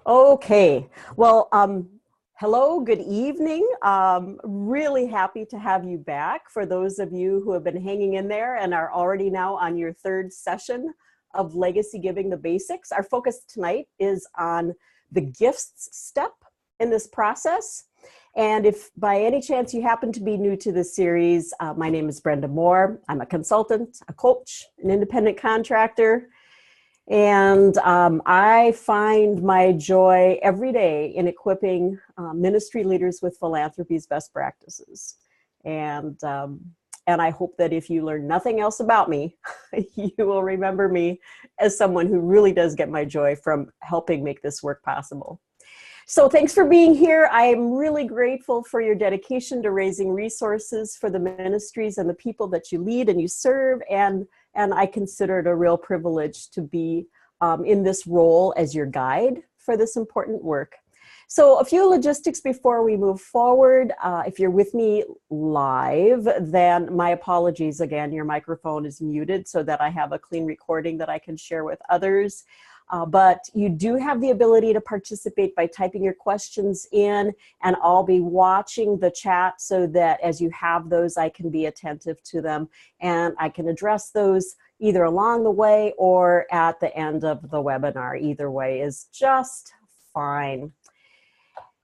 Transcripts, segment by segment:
Okay, well, hello, good evening. Really happy to have you back. For those of you who have been hanging in there and are already now on your third session of Legacy Giving the Basics, our focus tonight is on the gifts step in this process. And if by any chance you happen to be new to this series, my name is Brenda Moore. I'm a consultant, a coach, an independent contractor. And I find my joy every day in equipping ministry leaders with philanthropy's best practices. And I hope that if you learn nothing else about me, you will remember me as someone who really does get my joy from helping make this work possible. So thanks for being here. I am really grateful for your dedication to raising resources for the ministries and the people that you lead and you serve. And I consider it a real privilege to be in this role as your guide for this important work. So a few logistics before we move forward. If you're with me live, then my apologies again. Your microphone is muted so that I have a clean recording that I can share with others. But you do have the ability to participate by typing your questions in, and I'll be watching the chat so that as you have those, I can be attentive to them and I can address those either along the way or at the end of the webinar. Either way is just fine.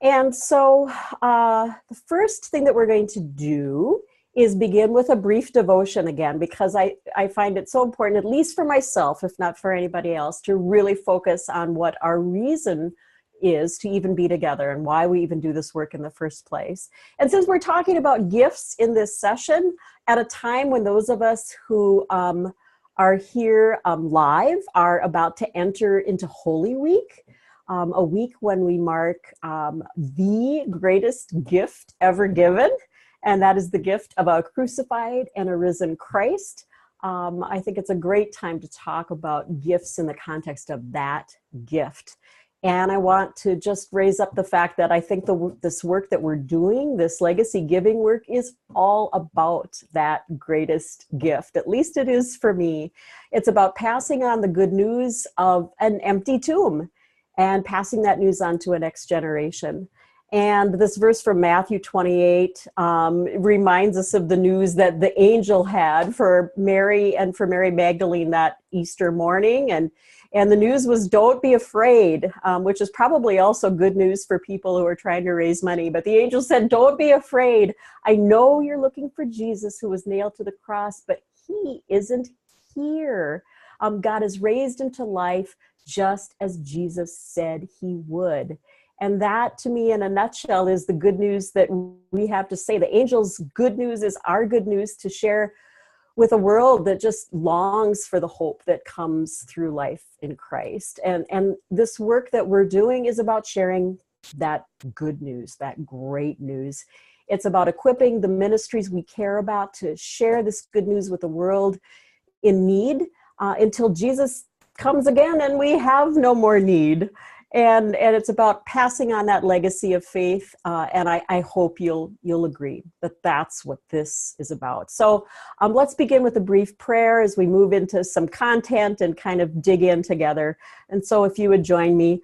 And so the first thing that we're going to do is begin with a brief devotion again, because I find it so important, at least for myself, if not for anybody else, to really focus on what our reason is to even be together and why we even do this work in the first place. And since we're talking about gifts in this session, at a time when those of us who are here live are about to enter into Holy Week, a week when we mark the greatest gift ever given, and that is the gift of a crucified and a risen Christ. I think it's a great time to talk about gifts in the context of that gift. And I want to just raise up the fact that I think this work that we're doing, this legacy giving work, is all about that greatest gift. At least it is for me. It's about passing on the good news of an empty tomb and passing that news on to a next generation. And this verse from Matthew 28 reminds us of the news that the angel had for Mary and for Mary Magdalene that Easter morning. And the news was, don't be afraid, which is probably also good news for people who are trying to raise money. But the angel said, don't be afraid. I know you're looking for Jesus who was nailed to the cross, but he isn't here. God is raised into life just as Jesus said he would. And that, to me, in a nutshell, is the good news that we have to say. The angel's good news is our good news to share with a world that just longs for the hope that comes through life in Christ. And this work that we're doing is about sharing that good news, that great news. It's about equipping the ministries we care about to share this good news with the world in need until Jesus comes again and we have no more need. And it's about passing on that legacy of faith, and I hope you'll agree that that's what this is about. So let's begin with a brief prayer as we move into some content and kind of dig in together. And so if you would join me,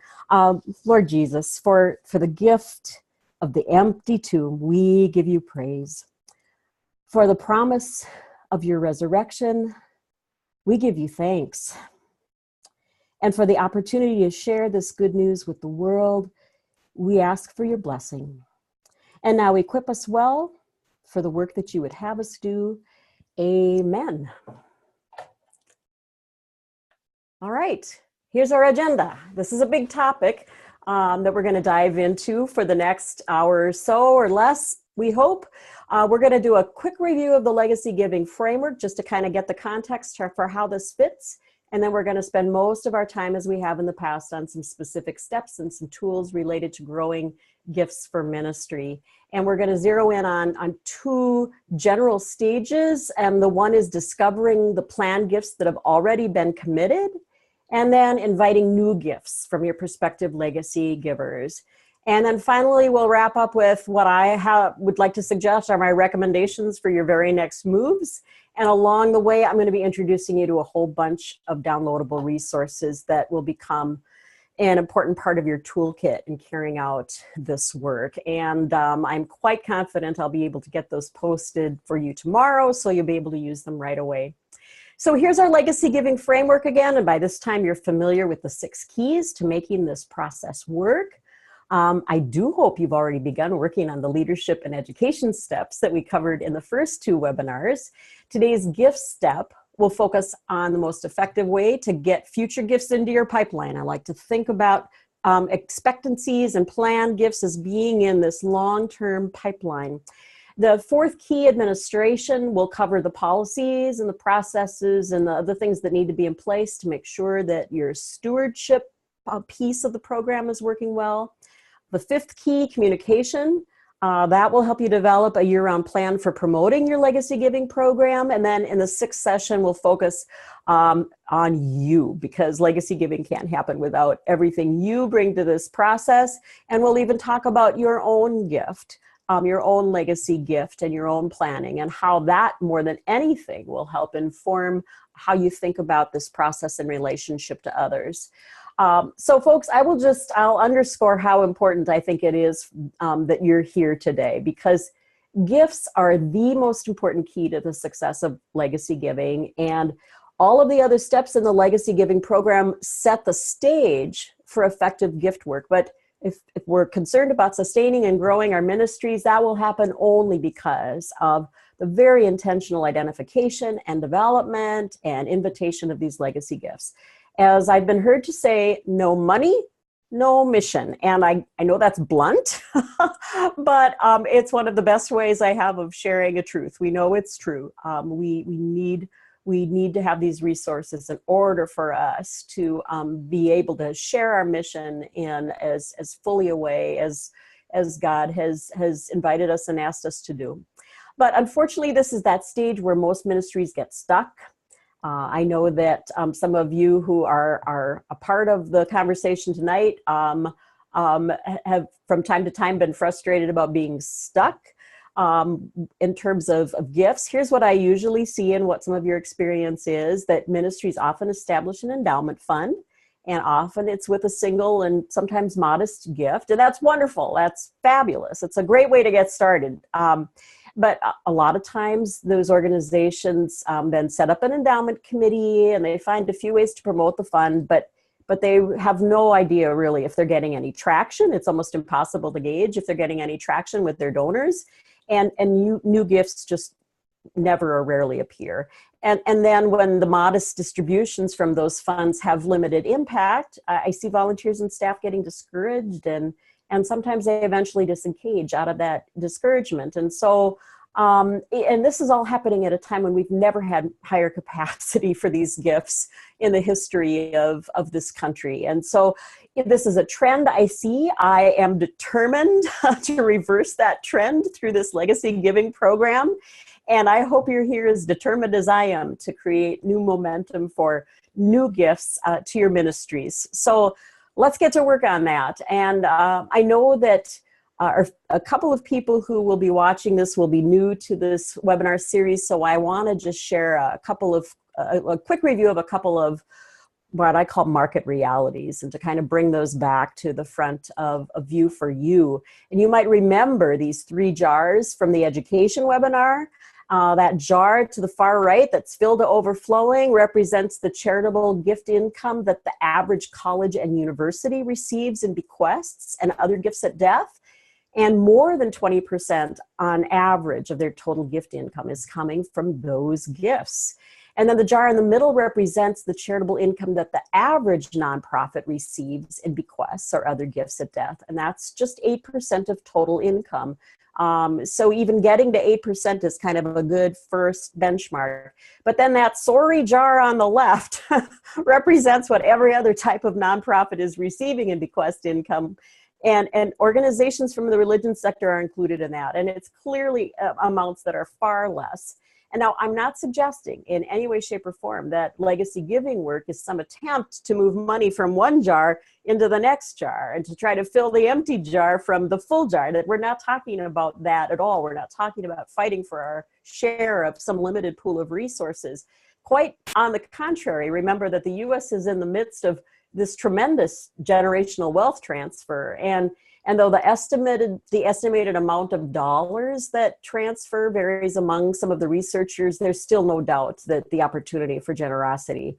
Lord Jesus, for the gift of the empty tomb, we give you praise. For the promise of your resurrection, we give you thanks. And for the opportunity to share this good news with the world, we ask for your blessing. And now equip us well for the work that you would have us do. Amen. All right, here's our agenda. This is a big topic that we're going to dive into for the next hour or so or less, we hope. We're going to do a quick review of the legacy giving framework just to kind of get the context for how this fits. And then we're going to spend most of our time, as we have in the past, on some specific steps and some tools related to growing gifts for ministry. And we're going to zero in on two general stages. And the one is discovering the planned gifts that have already been committed, and then inviting new gifts from your prospective legacy givers. And then finally, we'll wrap up with what I would like to suggest are my recommendations for your very next moves. And along the way, I'm going to be introducing you to a whole bunch of downloadable resources that will become an important part of your toolkit in carrying out this work. And I'm quite confident I'll be able to get those posted for you tomorrow, so you'll be able to use them right away. So here's our legacy giving framework again, and by this time you're familiar with the 6 keys to making this process work. I do hope you've already begun working on the leadership and education steps that we covered in the first 2 webinars. Today's gift step will focus on the most effective way to get future gifts into your pipeline. I like to think about expectancies and planned gifts as being in this long-term pipeline. The 4th key, administration, will cover the policies and the processes and the other things that need to be in place to make sure that your stewardship piece of the program is working well. The 5th key, communication, that will help you develop a year-round plan for promoting your legacy giving program. And then in the 6th session, we'll focus on you, because legacy giving can't happen without everything you bring to this process. And we'll even talk about your own gift. Your own legacy gift and your own planning, and how that more than anything will help inform how you think about this process in relationship to others. So folks, I'll underscore how important I think it is that you're here today, because gifts are the most important key to the success of legacy giving, and all of the other steps in the legacy giving program set the stage for effective gift work. But if we're concerned about sustaining and growing our ministries, that will happen only because of the very intentional identification and development and invitation of these legacy gifts. As I've been heard to say, no money, no mission. And I know that's blunt, but it's one of the best ways I have of sharing a truth. We know it's true. We need to have these resources in order for us to be able to share our mission in as fully a way as God has invited us and asked us to do. But unfortunately, this is that stage where most ministries get stuck. I know that some of you who are a part of the conversation tonight have from time to time been frustrated about being stuck. In terms of gifts, here's what I usually see and what some of your experience is, that ministries often establish an endowment fund, and often it's with a single and sometimes modest gift. And that's wonderful. That's fabulous. It's a great way to get started. But a lot of times those organizations then set up an endowment committee, and they find a few ways to promote the fund, but they have no idea really if they're getting any traction. It's almost impossible to gauge if they're getting any traction with their donors. And new gifts just never or rarely appear. And then when the modest distributions from those funds have limited impact, I see volunteers and staff getting discouraged, and sometimes they eventually disengage out of that discouragement. And so, and this is all happening at a time when we've never had higher capacity for these gifts in the history of this country. And so this is a trend I see. I am determined to reverse that trend through this legacy giving program. And I hope you're here as determined as I am to create new momentum for new gifts to your ministries. So let's get to work on that. And I know that a couple of people who will be watching this will be new to this webinar series. So I want to just share a quick review of a couple of what I call market realities, and to kind of bring those back to the front of view for you. And you might remember these 3 jars from the education webinar. That jar to the far right that's filled to overflowing represents the charitable gift income that the average college and university receives in bequests and other gifts at death. And more than 20% on average of their total gift income is coming from those gifts. And then the jar in the middle represents the charitable income that the average nonprofit receives in bequests or other gifts at death. And that's just 8% of total income. So even getting to 8% is kind of a good first benchmark. But then that sorry jar on the left represents what every other type of nonprofit is receiving in bequest income. And organizations from the religion sector are included in that. And it's clearly amounts that are far less. And now I'm not suggesting in any way, shape, or form that legacy giving work is some attempt to move money from one jar into the next jar and to try to fill the empty jar from the full jar. That we're not talking about that at all. We're not talking about fighting for our share of some limited pool of resources. Quite on the contrary, remember that the U.S. is in the midst of this tremendous generational wealth transfer. And though the estimated amount of dollars that transfer varies among some of the researchers, there's still no doubt that the opportunity for generosity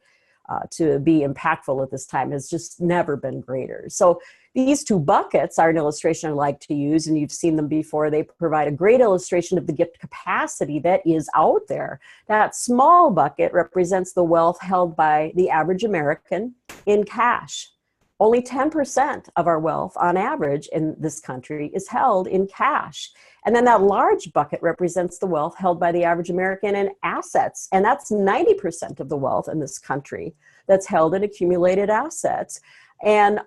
to be impactful at this time has just never been greater. So these two buckets are an illustration I like to use, and you've seen them before. They provide a great illustration of the gift capacity that is out there. That small bucket represents the wealth held by the average American in cash. Only 10% of our wealth on average in this country is held in cash. And then that large bucket represents the wealth held by the average American in assets. And that's 90% of the wealth in this country that's held in accumulated assets. And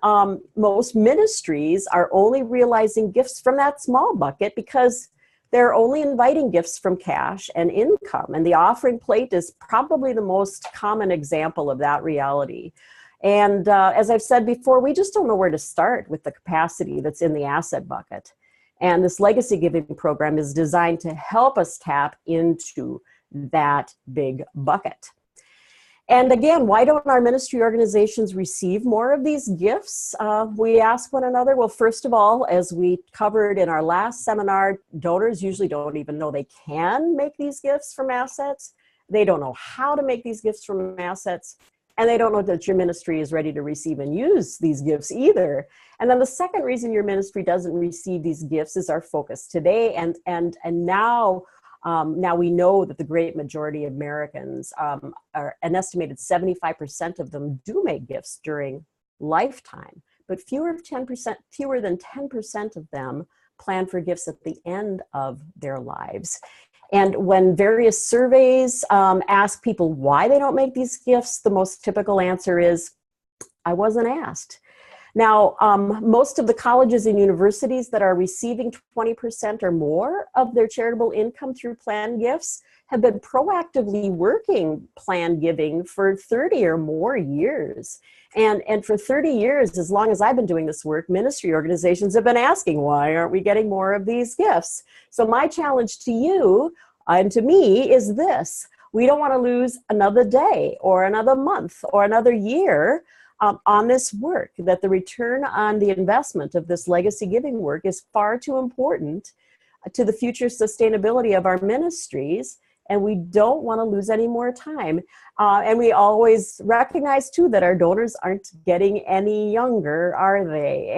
most ministries are only realizing gifts from that small bucket because they're only inviting gifts from cash and income. And the offering plate is probably the most common example of that reality. And as I've said before, we just don't know where to start with the capacity that's in the asset bucket. And this legacy giving program is designed to help us tap into that big bucket. And again, why don't our ministry organizations receive more of these gifts? We ask one another. Well, first of all, as we covered in our last seminar, donors usually don't even know they can make these gifts from assets. They don't know how to make these gifts from assets. And they don't know that your ministry is ready to receive and use these gifts either. And then the second reason your ministry doesn't receive these gifts is our focus today. And now we know that the great majority of Americans, are an estimated 75% of them do make gifts during lifetime, but fewer than 10% of them plan for gifts at the end of their lives. And when various surveys ask people why they don't make these gifts, the most typical answer is, I wasn't asked. Now, most of the colleges and universities that are receiving 20% or more of their charitable income through planned gifts have been proactively working planned giving for 30 or more years. And for 30 years, as long as I've been doing this work, ministry organizations have been asking, why aren't we getting more of these gifts? So my challenge to you and to me is this: we don't want to lose another day or another month or another year on this work, that the return on the investment of this legacy giving work is far too important to the future sustainability of our ministries, and we don't want to lose any more time. And we always recognize too that our donors aren't getting any younger, are they?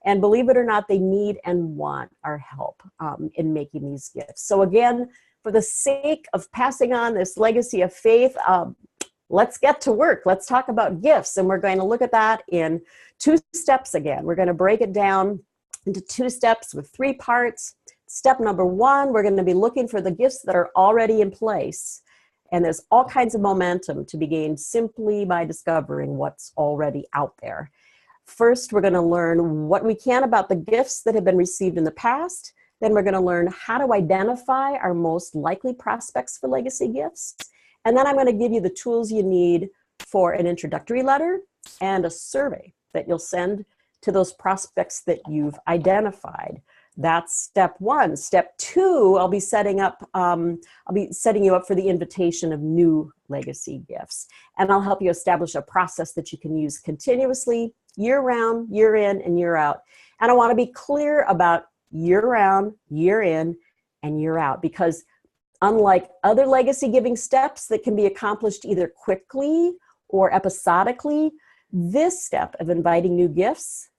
And believe it or not, they need and want our help in making these gifts. So again, for the sake of passing on this legacy of faith, let's get to work. Let's talk about gifts. And we're going to look at that in 2 steps again. We're going to break it down into 2 steps with 3 parts. Step number 1, we're going to be looking for the gifts that are already in place. And there's all kinds of momentum to be gained simply by discovering what's already out there. First, we're going to learn what we can about the gifts that have been received in the past. Then we're going to learn how to identify our most likely prospects for legacy gifts. And then I'm going to give you the tools you need for an introductory letter and a survey that you'll send to those prospects that you've identified. That's step 1. Step 2, I'll be setting you up for the invitation of new legacy gifts. And I'll help you establish a process that you can use continuously, year round, year in, and year out. And I want to be clear about year round, year in, and year out, because unlike other legacy giving steps that can be accomplished either quickly or episodically, this step of inviting new gifts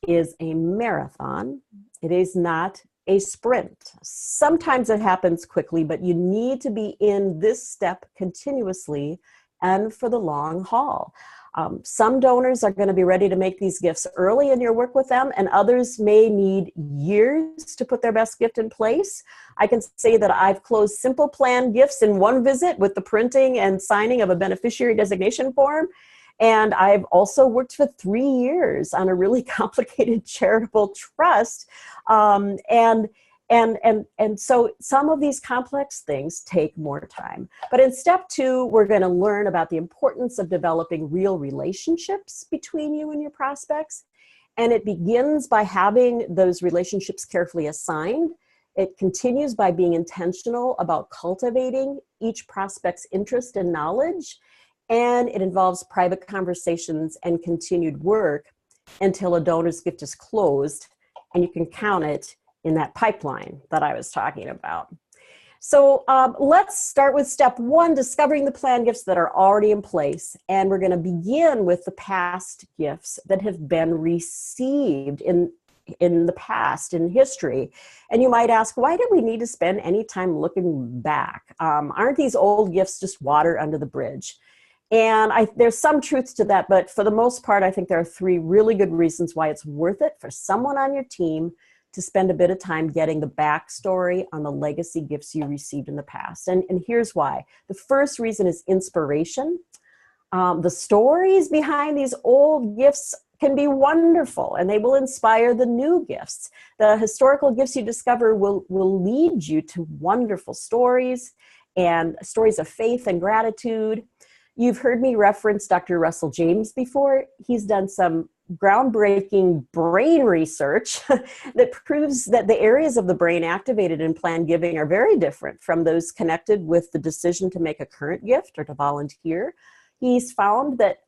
is a marathon. It is not a sprint. Sometimes it happens quickly, but you need to be in this step continuously and for the long haul. Some donors are going to be ready to make these gifts early in your work with them, and others may need years to put their best gift in place. I can say that I've closed simple planned gifts in 1 visit with the printing and signing of a beneficiary designation form. And I've also worked for 3 years on a really complicated charitable trust. And so some of these complex things take more time. But in step 2, we're going to learn about the importance of developing real relationships between you and your prospects. And it begins by having those relationships carefully assigned. It continues by being intentional about cultivating each prospect's interest and knowledge. and it involves private conversations and continued work until a donor's gift is closed, and you can count it in that pipeline that I was talking about. So let's start with step one, discovering the planned gifts that are already in place. And we're going to begin with the past gifts that have been received in the past, in history. And you might ask, why do we need to spend any time looking back? Aren't these old gifts just water under the bridge? And there's some truth to that, but for the most part, I think there are three really good reasons why it's worth it for someone on your team to spend a bit of time getting the backstory on the legacy gifts you received in the past. And here's why. The first reason is inspiration. The stories behind these old gifts can be wonderful, and they will inspire the new gifts. The historical gifts you discover will lead you to wonderful stories and stories of faith and gratitude. You've heard me reference Dr. Russell James before. He's done some groundbreaking brain research that proves that the areas of the brain activated in planned giving are very different from those connected with the decision to make a current gift or to volunteer. He's found that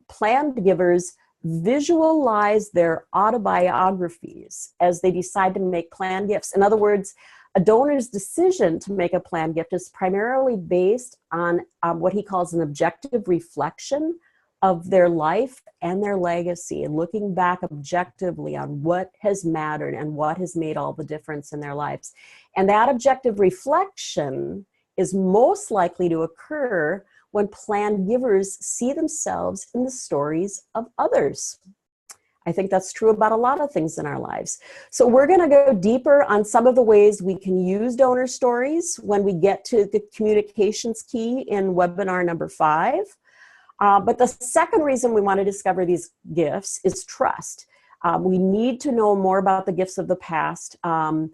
planned givers visualize their autobiographies as they decide to make planned gifts. In other words, a donor's decision to make a planned gift is primarily based on what he calls an objective reflection of their life and their legacy, and looking back objectively on what has mattered and what has made all the difference in their lives. And that objective reflection is most likely to occur when planned givers see themselves in the stories of others. I think that's true about a lot of things in our lives. So we're going to go deeper on some of the ways we can use donor stories when we get to the communications key in webinar number 5. But the second reason we want to discover these gifts is trust. We need to know more about the gifts of the past, and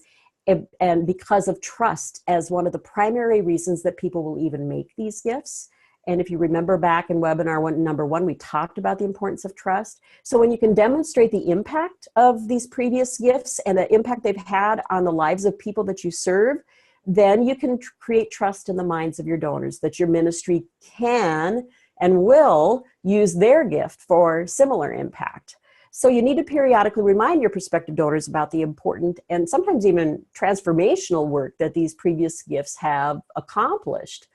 because of trust as one of the primary reasons that people will even make these gifts. And if you remember back in webinar number 1, we talked about the importance of trust. So when you can demonstrate the impact of these previous gifts and the impact they've had on the lives of people that you serve, then you can create trust in the minds of your donors that your ministry can and will use their gift for similar impact. So you need to periodically remind your prospective donors about the important and sometimes even transformational work that these previous gifts have accomplished.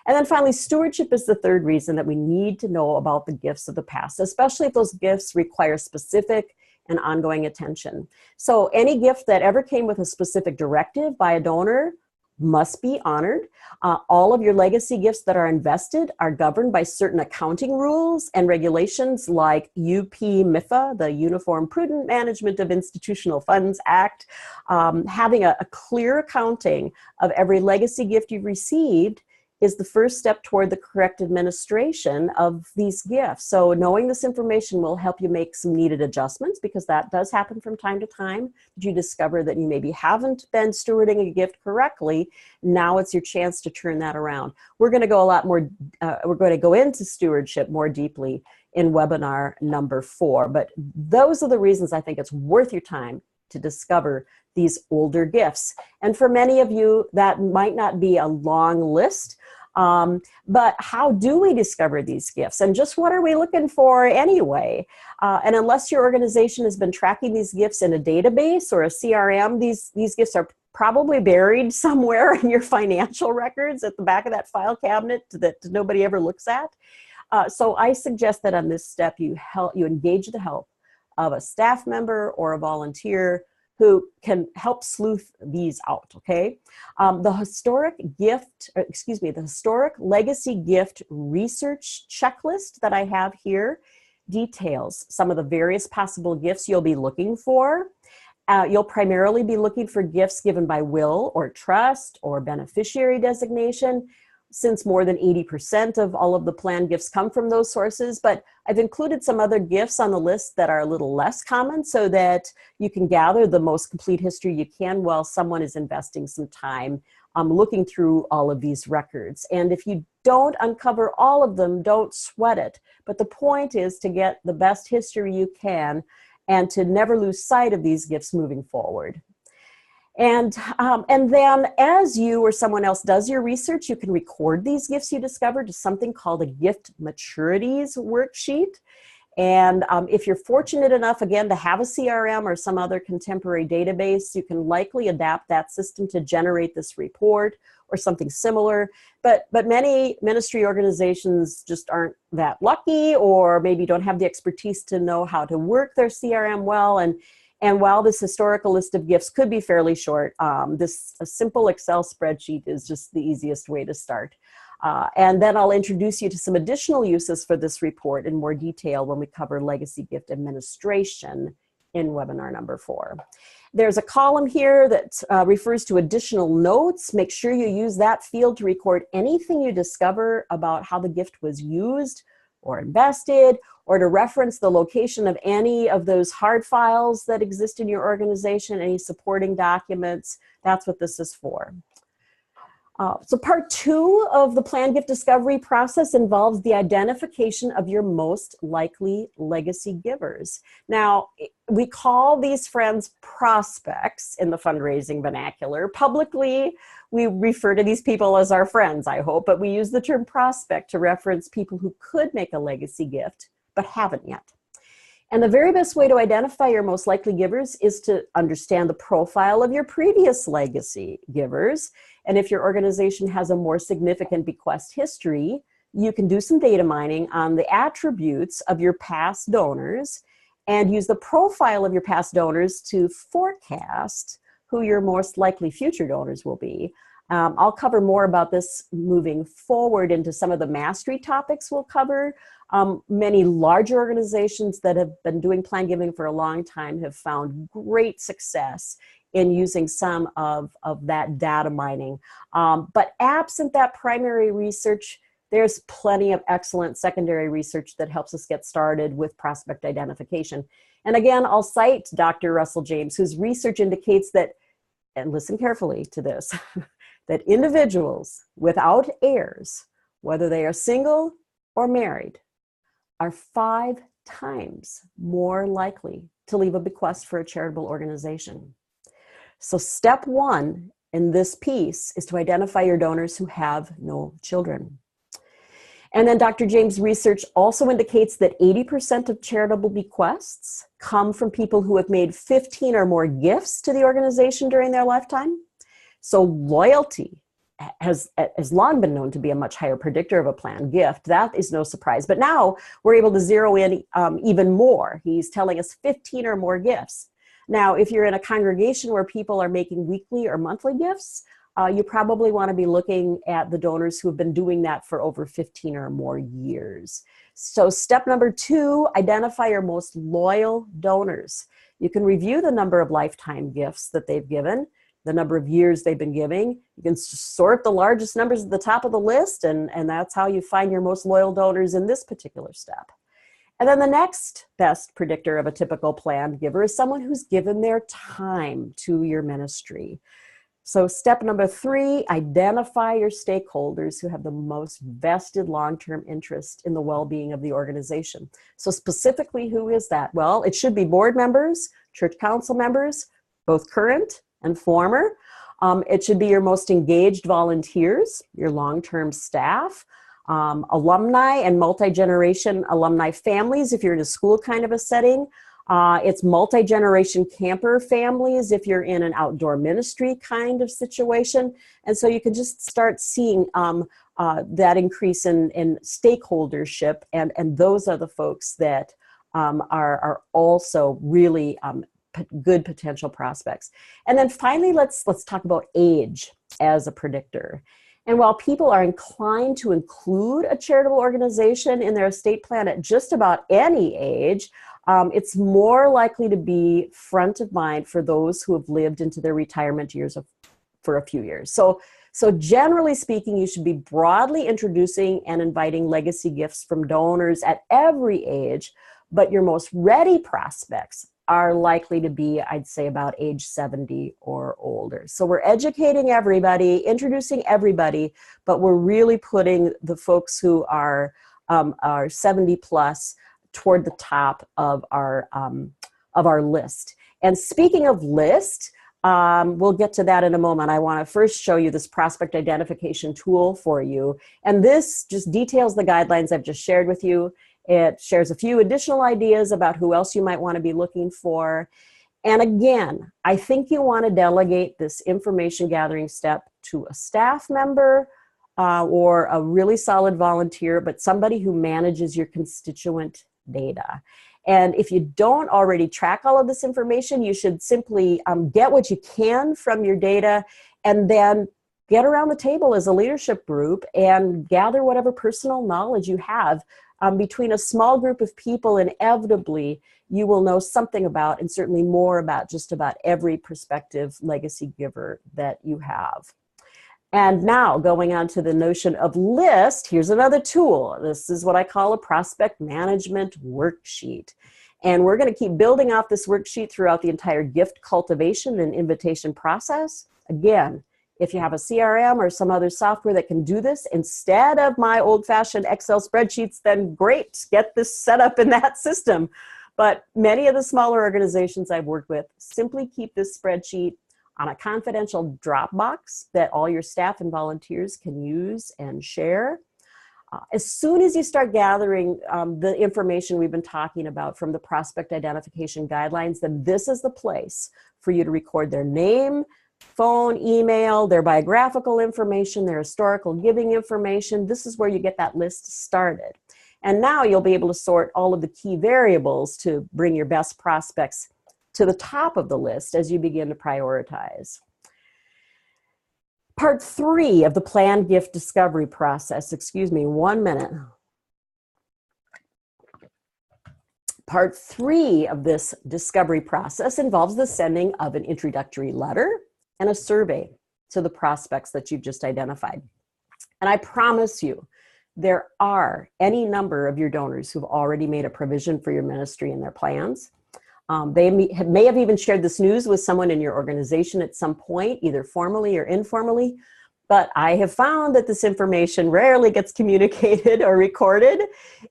And then finally, stewardship is the third reason that we need to know about the gifts of the past, especially if those gifts require specific and ongoing attention. So any gift that ever came with a specific directive by a donor must be honored. All of your legacy gifts that are invested are governed by certain accounting rules and regulations like UP-MIFA, the Uniform Prudent Management of Institutional Funds Act. Having a clear accounting of every legacy gift you've received is the first step toward the correct administration of these gifts. So knowing this information will help you make some needed adjustments, because that does happen from time to time. You discover that you maybe haven't been stewarding a gift correctly. Now it's your chance to turn that around. We're going to go we're going to go into stewardship more deeply in webinar number 4. But those are the reasons I think it's worth your time to discover these older gifts. And for many of you, that might not be a long list, but how do we discover these gifts? And just what are we looking for anyway? And unless your organization has been tracking these gifts in a database or a CRM, these gifts are probably buried somewhere in your financial records at the back of that file cabinet that nobody ever looks at. So I suggest that on this step, you engage the help of a staff member or a volunteer who can help sleuth these out, okay? The historic legacy gift research checklist that I have here details some of the various possible gifts you'll be looking for. You'll primarily be looking for gifts given by will or trust or beneficiary designation, since more than 80% of all of the planned gifts come from those sources. But I've included some other gifts on the list that are a little less common so that you can gather the most complete history you can while someone is investing some time looking through all of these records. And if you don't uncover all of them, don't sweat it. But the point is to get the best history you can and to never lose sight of these gifts moving forward. And then as you or someone else does your research, you can record these gifts you discovered to something called a gift maturities worksheet. And if you're fortunate enough, again, to have a CRM or some other contemporary database, you can likely adapt that system to generate this report or something similar. But many ministry organizations just aren't that lucky, or maybe don't have the expertise to know how to work their CRM well. And while this historical list of gifts could be fairly short, a simple Excel spreadsheet is just the easiest way to start. And then I'll introduce you to some additional uses for this report in more detail when we cover legacy gift administration in webinar number 4. There's a column here that refers to additional notes. Make sure you use that field to record anything you discover about how the gift was used or invested, or to reference the location of any of those hard files that exist in your organization, any supporting documents. That's what this is for. So part 2 of the planned gift discovery process involves the identification of your most likely legacy givers. Now, we call these friends prospects in the fundraising vernacular. Publicly, we refer to these people as our friends, I hope, but we use the term prospect to reference people who could make a legacy gift, but haven't yet. And the very best way to identify your most likely givers is to understand the profile of your previous legacy givers. And if your organization has a more significant bequest history, you can do some data mining on the attributes of your past donors and use the profile of your past donors to forecast who your most likely future donors will be. I'll cover more about this moving forward into some of the mastery topics we'll cover. Many larger organizations that have been doing plan giving for a long time have found great success in using some of that data mining. But absent that primary research, there's plenty of excellent secondary research that helps us get started with prospect identification. And again, I'll cite Dr. Russell James, whose research indicates that, and listen carefully to this, that individuals without heirs, whether they are single or married, are 5 times more likely to leave a bequest for a charitable organization. So step 1 in this piece is to identify your donors who have no children. And then Dr. James' research also indicates that 80% of charitable bequests come from people who have made 15 or more gifts to the organization during their lifetime. So loyalty has long been known to be a much higher predictor of a planned gift. That is no surprise. But now we're able to zero in even more. He's telling us 15 or more gifts. Now, if you're in a congregation where people are making weekly or monthly gifts, you probably want to be looking at the donors who have been doing that for over 15 or more years. So step number 2, identify your most loyal donors. You can review the number of lifetime gifts that they've given, the number of years they've been giving. You can sort the largest numbers at the top of the list, and that's how you find your most loyal donors in this particular step. And then the next best predictor of a typical planned giver is someone who's given their time to your ministry. So step number 3, identify your stakeholders who have the most vested long-term interest in the well-being of the organization. So specifically, who is that? Well, it should be board members, church council members, both current and former. It should be your most engaged volunteers, your long-term staff, alumni and multi-generation alumni families if you're in a school kind of a setting. It's multi-generation camper families if you're in an outdoor ministry kind of situation. And so you can just start seeing that increase in stakeholdership, and those are the folks that are also really good potential prospects. And then finally, let's talk about age as a predictor. And while people are inclined to include a charitable organization in their estate plan at just about any age, it's more likely to be front of mind for those who have lived into their retirement years for a few years. So generally speaking, you should be broadly introducing and inviting legacy gifts from donors at every age, but your most ready prospects are likely to be, I'd say, about age 70 or older. So we're educating everybody, introducing everybody, but we're really putting the folks who are 70 plus toward the top of our list. And speaking of list, We'll get to that in a moment. I want to first show you this prospect identification tool for you. And this just details the guidelines I've just shared with you. It shares a few additional ideas about who else you might want to be looking for. And again, I think you want to delegate this information gathering step to a staff member or a really solid volunteer, but somebody who manages your constituent data. And if you don't already track all of this information, you should simply get what you can from your data and then get around the table as a leadership group and gather whatever personal knowledge you have. Between a small group of people, inevitably, you will know something about, and certainly more about, just about every prospective legacy giver that you have. And now, going on to the notion of list, here's another tool. This is what I call a prospect management worksheet. And we're going to keep building off this worksheet throughout the entire gift cultivation and invitation process. Again, if you have a CRM or some other software that can do this instead of my old-fashioned Excel spreadsheets, then great, get this set up in that system. But many of the smaller organizations I've worked with simply keep this spreadsheet on a confidential Dropbox that all your staff and volunteers can use and share. As soon as you start gathering the information we've been talking about from the prospect identification guidelines, then this is the place for you to record their name, phone, email, their biographical information, their historical giving information. This is where you get that list started. And now you'll be able to sort all of the key variables to bring your best prospects to the top of the list as you begin to prioritize. Part 3 of the planned gift discovery process, excuse me, 1 minute. Part 3 of this discovery process involves the sending of an introductory letter and a survey to the prospects that you've just identified. And I promise you, there are any number of your donors who've already made a provision for your ministry in their plans. They may have even shared this news with someone in your organization at some point, either formally or informally. But I have found that this information rarely gets communicated or recorded,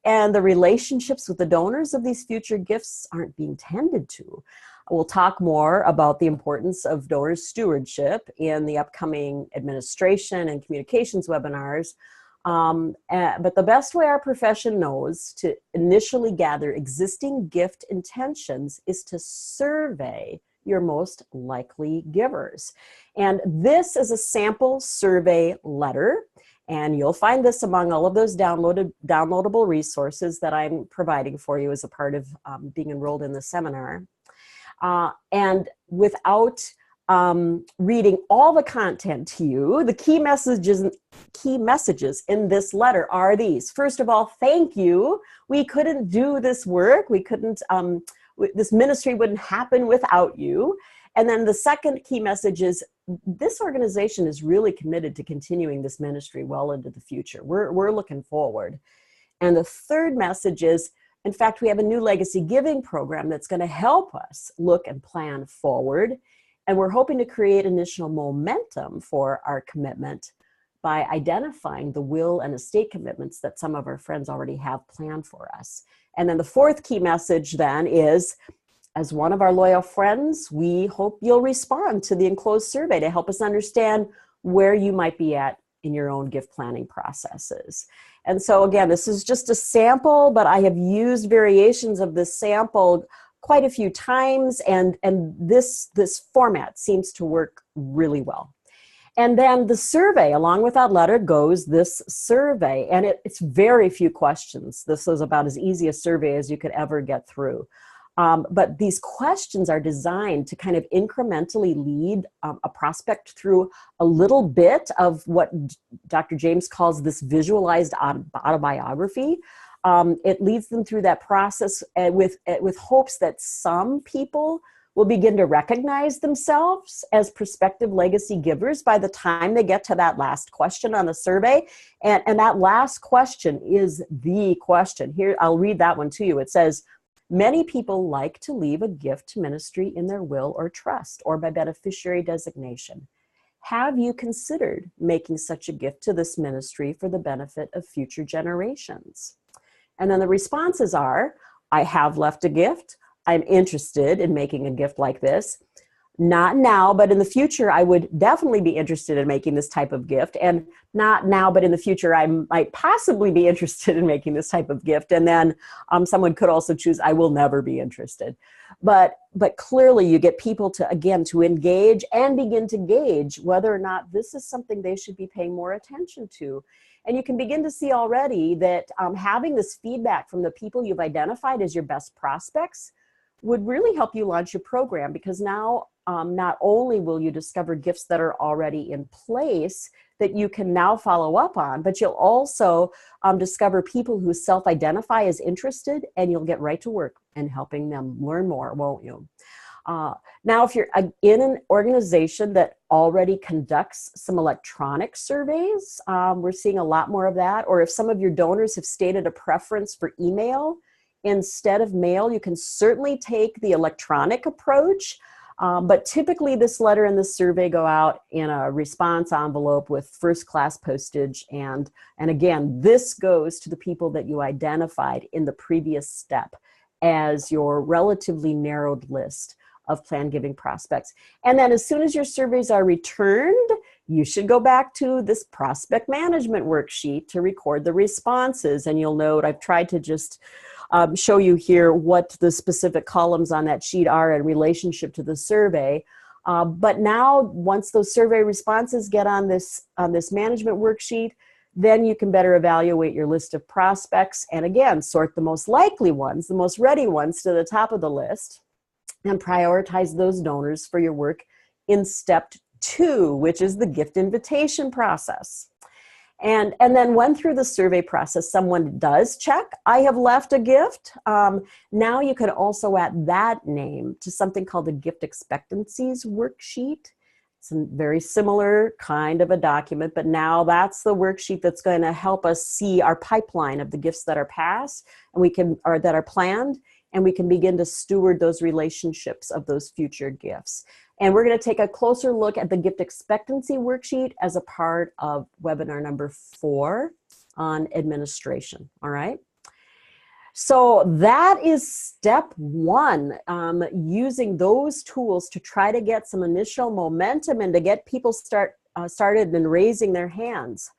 and the relationships with the donors of these future gifts aren't being tended to. We'll talk more about the importance of donor stewardship in the upcoming administration and communications webinars. But the best way our profession knows to initially gather existing gift intentions is to survey your most likely givers. And this is a sample survey letter, and you'll find this among all of those downloadable resources that I'm providing for you as a part of being enrolled in the seminar. And without reading all the content to you, the key messages in this letter are these. First of all, thank you. We couldn't do this work. We couldn't, this ministry wouldn't happen without you. And then the second key message is this organization is really committed to continuing this ministry well into the future. We're looking forward. And the third message is, in fact, we have a new legacy giving program that's going to help us look and plan forward. And we're hoping to create initial momentum for our commitment by identifying the will and estate commitments that some of our friends already have planned for us. And then the fourth key message then is, as one of our loyal friends, we hope you'll respond to the enclosed survey to help us understand where you might be at in your own gift planning processes. And so again, this is just a sample, but I have used variations of this sample quite a few times, and this format seems to work really well. And then the survey, along with that letter, goes this survey, and it's very few questions. This is about as easy a survey as you could ever get through. But these questions are designed to kind of incrementally lead a prospect through a little bit of what Dr. James calls this visualized autobiography. It leads them through that process with hopes that some people will begin to recognize themselves as prospective legacy givers by the time they get to that last question on the survey. And that last question is the question. Here, I'll read that one to you. It says, many people like to leave a gift to ministry in their will or trust or by beneficiary designation. Have you considered making such a gift to this ministry for the benefit of future generations? And then the responses are, I have left a gift. I'm interested in making a gift like this. not now, but in the future, I would definitely be interested in making this type of gift. And not now, but in the future, I might possibly be interested in making this type of gift. And then someone could also choose, I will never be interested. But clearly you get people to, again, to engage and begin to gauge whether or not this is something they should be paying more attention to. And you can begin to see already that having this feedback from the people you've identified as your best prospects would really help you launch your program, because now not only will you discover gifts that are already in place that you can now follow up on, but you'll also discover people who self-identify as interested, and you'll get right to work in helping them learn more, won't you? Now, if you're in an organization that already conducts some electronic surveys, we're seeing a lot more of that. Or if some of your donors have stated a preference for email instead of mail, you can certainly take the electronic approach. But typically this letter and this survey go out in a response envelope with first-class postage. And again, this goes to the people that you identified in the previous step as your relatively narrowed list of plan giving prospects. And then as soon as your surveys are returned, you should go back to this prospect management worksheet to record the responses. And you'll note I've tried to just show you here what the specific columns on that sheet are in relationship to the survey. But now, once those survey responses get on this management worksheet, then you can better evaluate your list of prospects, and again, sort the most likely ones, the most ready ones, to the top of the list, and prioritize those donors for your work in step 2, which is the gift invitation process. And then when through the survey process, someone does check, I have left a gift, now you can also add that name to something called the gift expectancies worksheet. It's a very similar kind of a document, but now that's the worksheet that's going to help us see our pipeline of the gifts that are passed and or that are planned, and we can begin to steward those relationships of those future gifts. And we're going to take a closer look at the gift expectancy worksheet as a part of webinar number 4 on administration. All right. So that is step 1, using those tools to try to get some initial momentum and to get people started and raising their hands.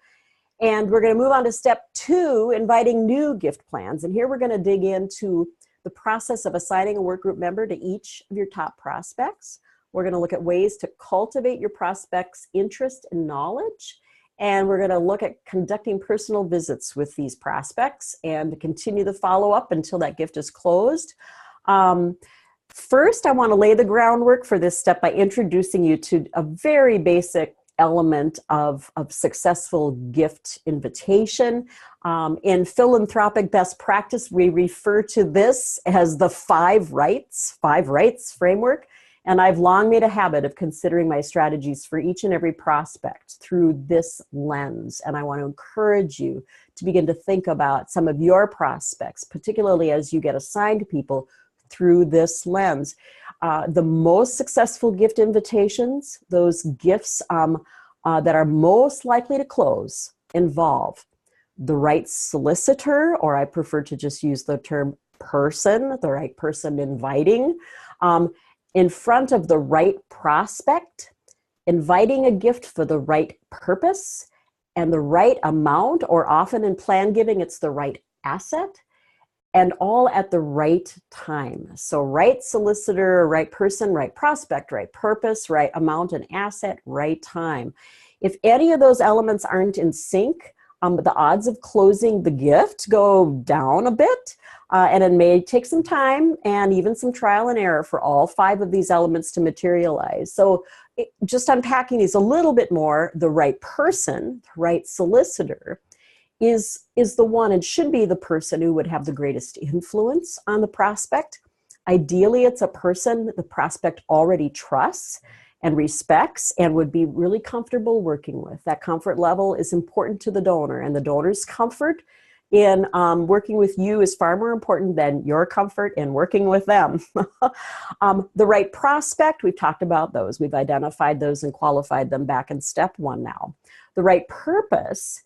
And we're going to move on to step 2, inviting new gift plans. And here we're going to dig into the process of assigning a workgroup member to each of your top prospects. We're going to look at ways to cultivate your prospects' interest and knowledge. And we're going to look at conducting personal visits with these prospects and to continue the follow-up until that gift is closed. First, I want to lay the groundwork for this step by introducing you to a very basic element of successful gift invitation. In philanthropic best practice, we refer to this as the 5 rights framework. And I've long made a habit of considering my strategies for each and every prospect through this lens. And I want to encourage you to begin to think about some of your prospects, particularly as you get assigned people, through this lens. The most successful gift invitations, those gifts that are most likely to close, involve the right solicitor, or I prefer to just use the term person, the right person inviting, in front of the right prospect, inviting a gift for the right purpose and the right amount, or often in plan giving, it's the right asset, and all at the right time. So right solicitor, right person, right prospect, right purpose, right amount and asset, right time. If any of those elements aren't in sync, the odds of closing the gift go down a bit. And it may take some time and even some trial and error for all 5 of these elements to materialize. So just unpacking these a little bit more, the right person, the right solicitor, is the one and should be the person who would have the greatest influence on the prospect. Ideally, it's a person the prospect already trusts and respects and would be really comfortable working with. That comfort level is important to the donor, and the donor's comfort in working with you is far more important than your comfort in working with them. The right prospect, we've talked about those. We've identified those and qualified them back in step 1 now. The right purpose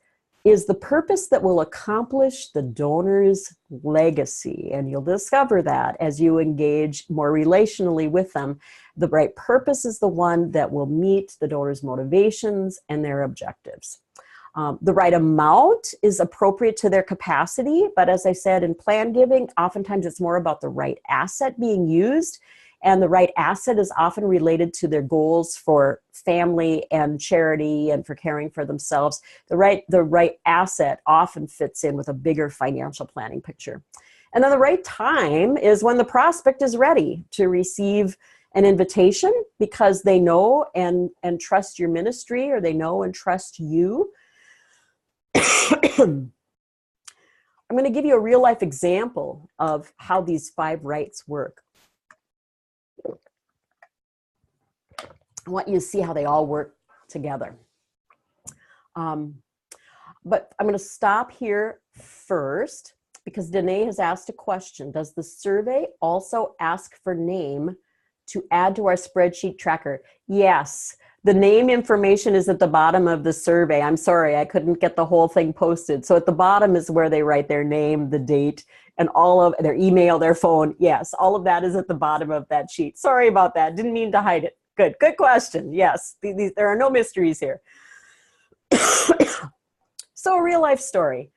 is the purpose that will accomplish the donor's legacy. And you'll discover that as you engage more relationally with them. The right purpose is the one that will meet the donor's motivations and their objectives. The right amount is appropriate to their capacity, but as I said, in plan giving, oftentimes it's more about the right asset being used, and the right asset is often related to their goals for family and charity and for caring for themselves. The right asset often fits in with a bigger financial planning picture. And then the right time is when the prospect is ready to receive an invitation because they know and trust your ministry, or they know and trust you. I'm going to give you a real life example of how these 5 rights work. I want you to see how they all work together. But I'm going to stop here first because Danae has asked a question. Does the survey also ask for name to add to our spreadsheet tracker? Yes. The name information is at the bottom of the survey. I'm sorry, I couldn't get the whole thing posted. So at the bottom is where they write their name, the date, and all of their email, their phone. Yes, all of that is at the bottom of that sheet. Sorry about that. Didn't mean to hide it. Good question. Yes, there are no mysteries here. So a real life story.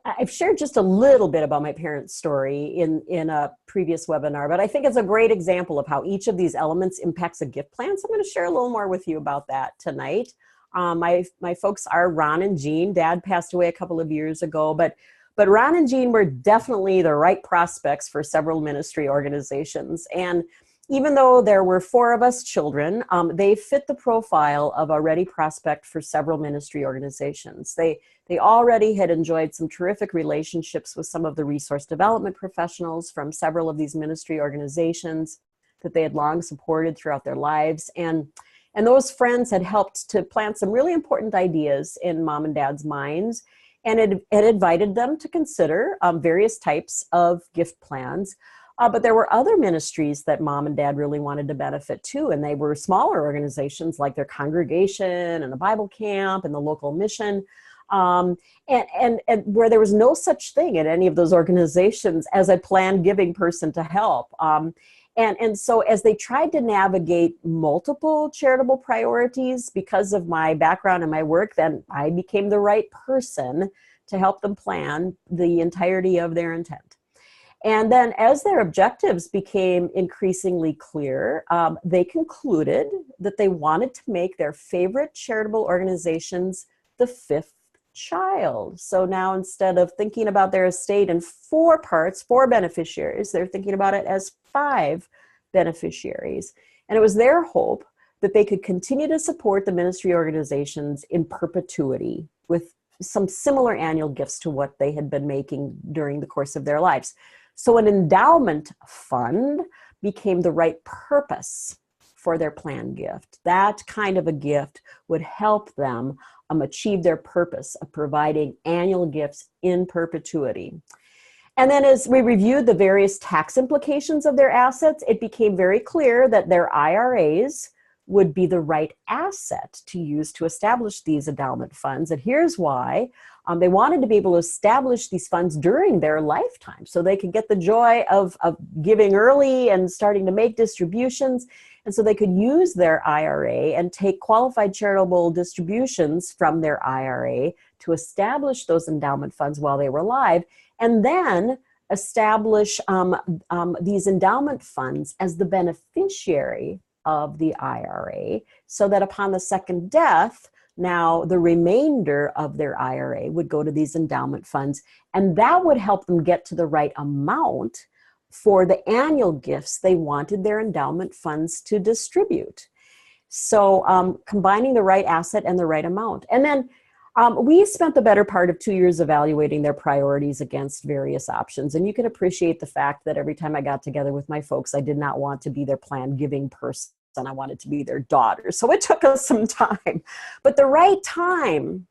I've shared just a little bit about my parents' story in a previous webinar, but I think it's a great example of how each of these elements impacts a gift plan. So I'm going to share a little more with you about that tonight. My folks are Ron and Jean. Dad passed away a couple of years ago, but Ron and Jean were definitely the right prospects for several ministry organizations. And even though there were 4 of us children, they fit the profile of a ready prospect for several ministry organizations. They already had enjoyed some terrific relationships with some of the resource development professionals from several of these ministry organizations that they had long supported throughout their lives. And those friends had helped to plant some really important ideas in Mom and Dad's minds, and it invited them to consider various types of gift plans. But there were other ministries that Mom and Dad really wanted to benefit too, and they were smaller organizations like their congregation and the Bible camp and the local mission, and where there was no such thing at any of those organizations as a planned giving person to help. And so as they tried to navigate multiple charitable priorities, because of my background and my work, then I became the right person to help them plan the entirety of their intent. And then as their objectives became increasingly clear, they concluded that they wanted to make their favorite charitable organizations the 5th child. So now instead of thinking about their estate in 4 parts, 4 beneficiaries, they're thinking about it as 5 beneficiaries. And it was their hope that they could continue to support the ministry organizations in perpetuity with some similar annual gifts to what they had been making during the course of their lives. So an endowment fund became the right purpose for their planned gift. That kind of a gift would help them achieve their purpose of providing annual gifts in perpetuity. And then as we reviewed the various tax implications of their assets, it became very clear that their IRAs would be the right asset to use to establish these endowment funds. And here's why. They wanted to be able to establish these funds during their lifetime so they could get the joy of giving early and starting to make distributions. And so they could use their IRA and take qualified charitable distributions from their IRA to establish those endowment funds while they were alive, and then establish these endowment funds as the beneficiary of the IRA, so that upon the second death, now the remainder of their IRA would go to these endowment funds, and that would help them get to the right amount for the annual gifts they wanted their endowment funds to distribute. So combining the right asset and the right amount. And then we spent the better part of 2 years evaluating their priorities against various options. And you can appreciate the fact that every time I got together with my folks, I did not want to be their planned giving person. I wanted to be their daughter. So it took us some time. But the right time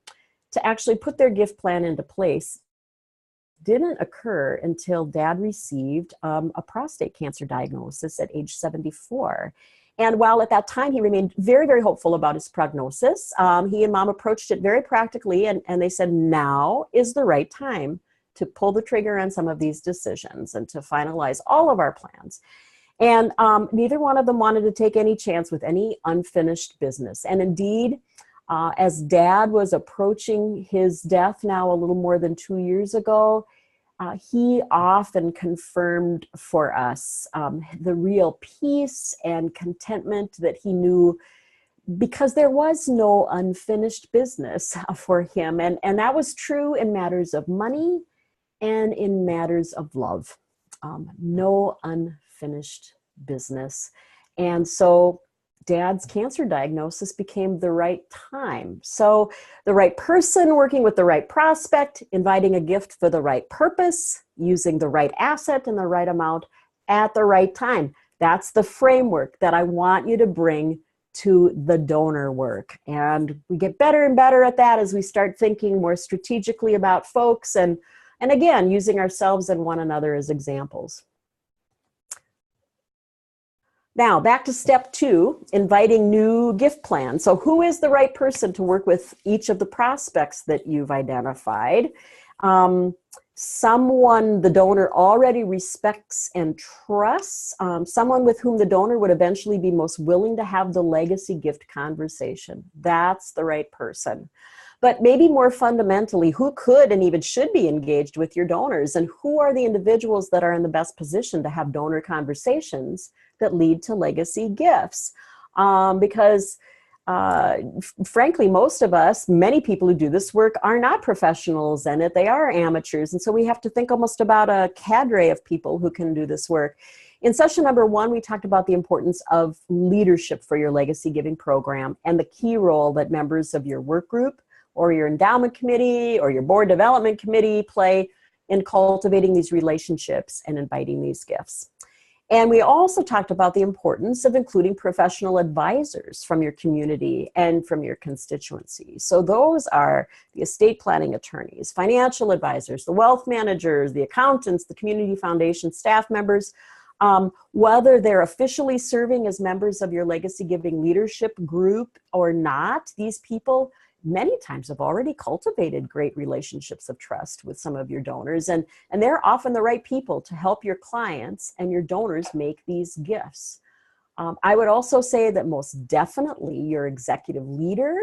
to actually put their gift plan into place didn't occur until Dad received a prostate cancer diagnosis at age 74. And while at that time he remained very, very hopeful about his prognosis, he and mom approached it very practically, and they said, now is the right time to pull the trigger on some of these decisions and to finalize all of our plans. And neither one of them wanted to take any chance with any unfinished business. And indeed, as Dad was approaching his death now a little more than 2 years ago, he often confirmed for us the real peace and contentment that he knew, because there was no unfinished business for him. And that was true in matters of money and in matters of love. No unfinished business. And so Dad's cancer diagnosis became the right time. So the right person working with the right prospect, inviting a gift for the right purpose, using the right asset in the right amount at the right time. That's the framework that I want you to bring to the donor work. And we get better and better at that as we start thinking more strategically about folks and again, using ourselves and one another as examples. Now, back to step 2, inviting new gift plans. So who is the right person to work with each of the prospects that you've identified? Someone the donor already respects and trusts, someone with whom the donor would eventually be most willing to have the legacy gift conversation. That's the right person. But maybe more fundamentally, who could and even should be engaged with your donors, and who are the individuals that are in the best position to have donor conversations that lead to legacy gifts? Because frankly, most of us, many people who do this work are not professionals in it. They are amateurs. And so we have to think almost about a cadre of people who can do this work. In session number 1, we talked about the importance of leadership for your legacy giving program and the key role that members of your work group or your endowment committee or your board development committee play in cultivating these relationships and inviting these gifts. And we also talked about the importance of including professional advisors from your community and from your constituency. So those are the estate planning attorneys, financial advisors, the wealth managers, the accountants, the community foundation staff members, whether they're officially serving as members of your legacy giving leadership group or not. These people many times have already cultivated great relationships of trust with some of your donors, and they're often the right people to help your clients and your donors make these gifts. I would also say that most definitely your executive leader